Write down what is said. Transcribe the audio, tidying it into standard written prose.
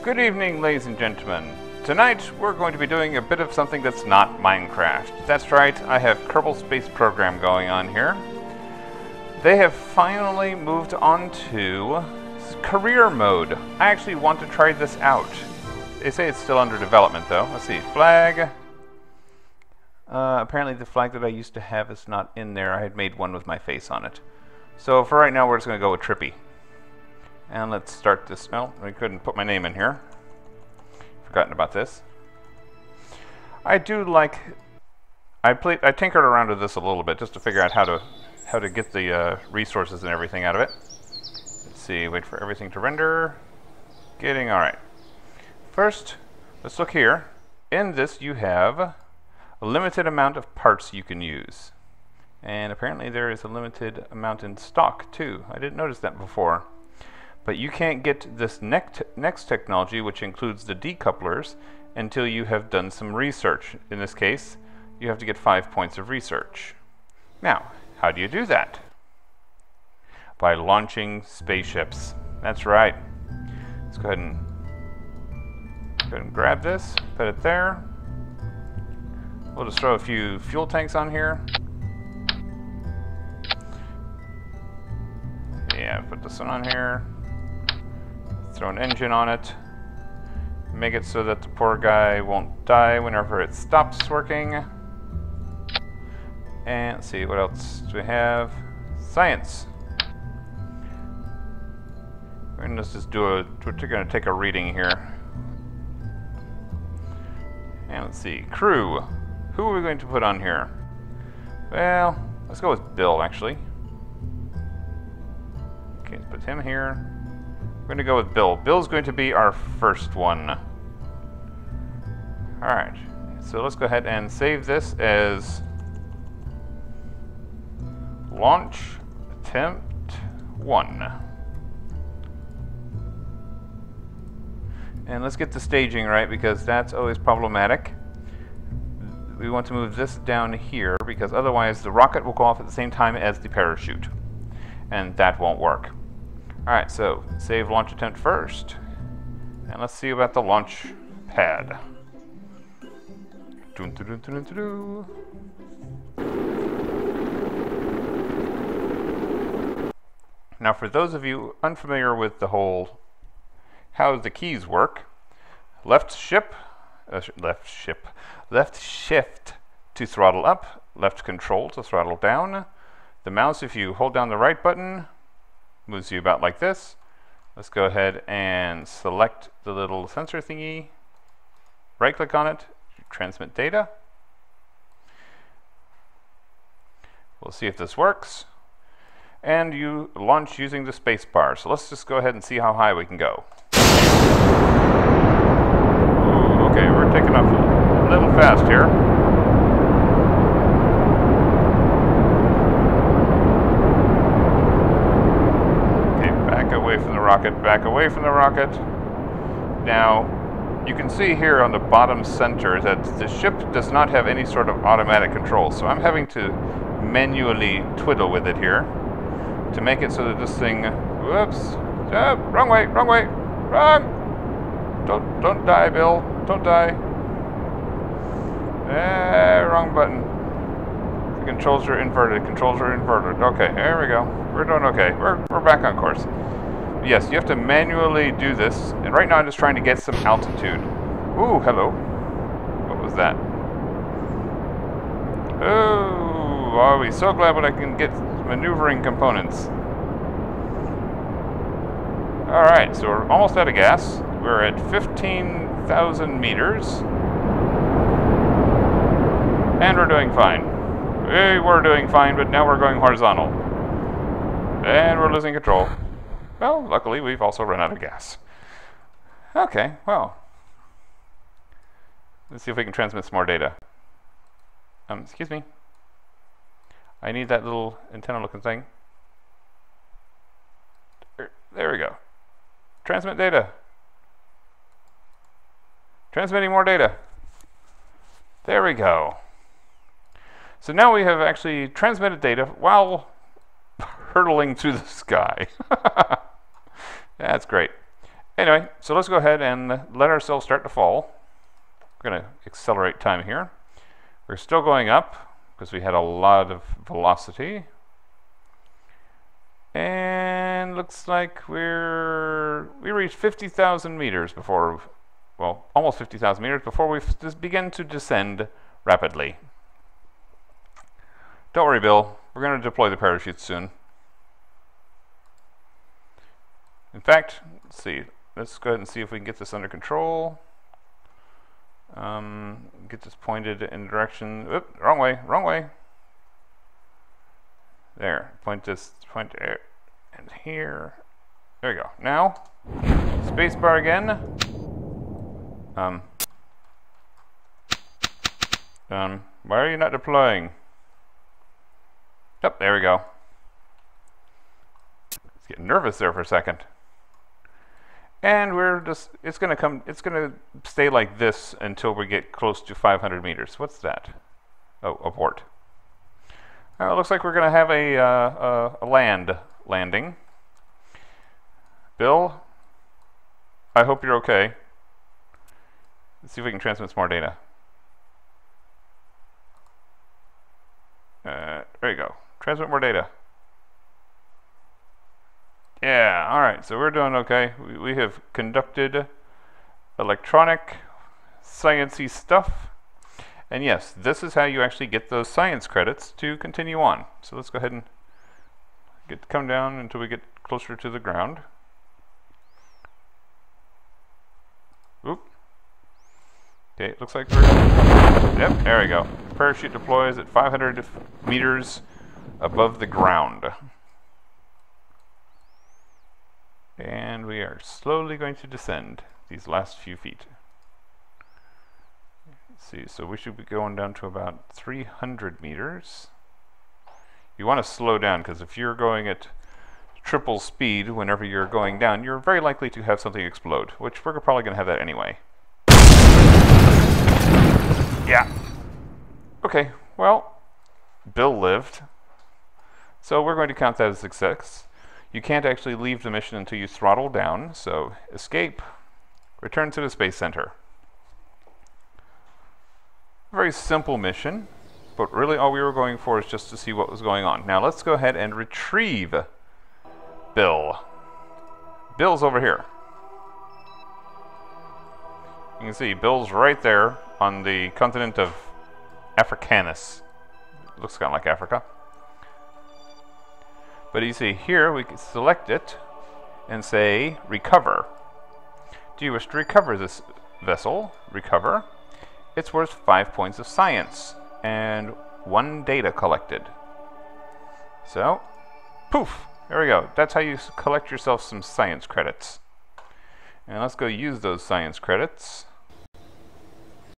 Good evening, ladies and gentlemen. Tonight we're going to be doing a bit of something that's not Minecraft. That's right, I have Kerbal Space Program going on here. They have finally moved on to career mode. I actually want to try this out. They say it's still under development though. Let's see, flag. Apparently the flag that I used to have is not in there. I had made one with my face on it. So for right now we're just going to go with Trippy. And let's start this. No, I couldn't put my name in here. Forgotten about this. I do like. I tinkered around with this a little bit just to figure out how to get the resources and everything out of it. Let's see. Wait for everything to render. Getting all right. First, let's look here. In this, you have a limited amount of parts you can use, and apparently there is a limited amount in stock too. I didn't notice that before. But you can't get this next technology, which includes the decouplers, until you have done some research. In this case, you have to get 5 points of research. Now, how do you do that? By launching spaceships. That's right. Let's go ahead and grab this, put it there. We'll just throw a few fuel tanks on here. Yeah, put this one on here. Throw an engine on it. Make it so that the poor guy won't die whenever it stops working. And let's see, what else do we have? Science. We're going to just we're going to take a reading here. And let's see, crew. Who are we going to put on here? Well, let's go with Bill, actually. Okay, let's put him here. We're going to go with Bill. Bill's going to be our first one. Alright, so let's go ahead and save this as launch attempt 1. And let's get the staging right, because that's always problematic. We want to move this down here because otherwise the rocket will go off at the same time as the parachute, and that won't work. Alright, so save launch attempt first, and let's see about the launch pad. Now, for those of you unfamiliar with the whole how the keys work, left shift to throttle up, left control to throttle down. The mouse, if you hold down the right button, moves you about like this. Let's go ahead and select the little sensor thingy, right click on it, transmit data. We'll see if this works. And you launch using the space bar. So let's just go ahead and see how high we can go. Ooh, okay, we're taking off a little fast here. Back away from the rocket. Now, you can see here on the bottom center that the ship does not have any sort of automatic control, so I'm having to manually twiddle with it here to make it so that this thing, whoops, wrong way, wrong! Don't die, Bill, don't die. Wrong button. The controls are inverted, Okay, there we go. We're doing okay, we're back on course. Yes, you have to manually do this, and right now I'm just trying to get some altitude. Ooh, hello. What was that? Oh, I'll be so glad when I can get maneuvering components. Alright, so we're almost out of gas. We're at 15,000 meters. And we're doing fine. We were doing fine, but now we're going horizontal. And we're losing control. Well, luckily, we've also run out of gas. Okay, well. Let's see if we can transmit some more data. Excuse me. I need that little antenna-looking thing. There we go. Transmit data. Transmitting more data. There we go. So now we have actually transmitted data while hurtling through the sky. That's great. Anyway, so let's go ahead and let ourselves start to fall. We're going to accelerate time here. We're still going up because we had a lot of velocity. And looks like we reached 50,000 meters before, well, almost 50,000 meters before we just begin to descend rapidly. Don't worry, Bill. We're going to deploy the parachutes soon. In fact, let's see. Let's go ahead and see if we can get this under control. Get this pointed in direction. Oop, wrong way, wrong way. There. Point there, and here. There we go. Now, spacebar again. Why are you not deploying? Yep, there we go. Let's get nervous there for a second. And we're just, it's gonna stay like this until we get close to 500 meters. What's that? Oh, abort. Looks like we're gonna have a landing. Bill, I hope you're okay. Let's see if we can transmit some more data. There you go. Transmit more data. Yeah, alright, so we're doing okay. We have conducted electronic, sciencey stuff. And yes, this is how you actually get those science credits to continue on. So let's go ahead and come down until we get closer to the ground. Oop. Okay, it looks like we're... Yep, there we go. Parachute deploys at 500 meters above the ground. And we are slowly going to descend these last few feet. Let's see, so we should be going down to about 300 meters. You want to slow down, because if you're going at triple speed whenever you're going down, you're very likely to have something explode, which we're probably going to have that anyway. Yeah. Okay, well, Bill lived. So we're going to count that as a success. You can't actually leave the mission until you throttle down, so escape, return to the Space Center. Very simple mission, but really all we were going for is just to see what was going on. Now let's go ahead and retrieve Bill. Bill's over here. You can see Bill's right there on the continent of Africanus. Looks kind of like Africa. But you see here, we can select it and say recover. Do you wish to recover this vessel? Recover. It's worth 5 points of science and 1 data collected. So, poof, there we go. That's how you collect yourself some science credits. And let's go use those science credits.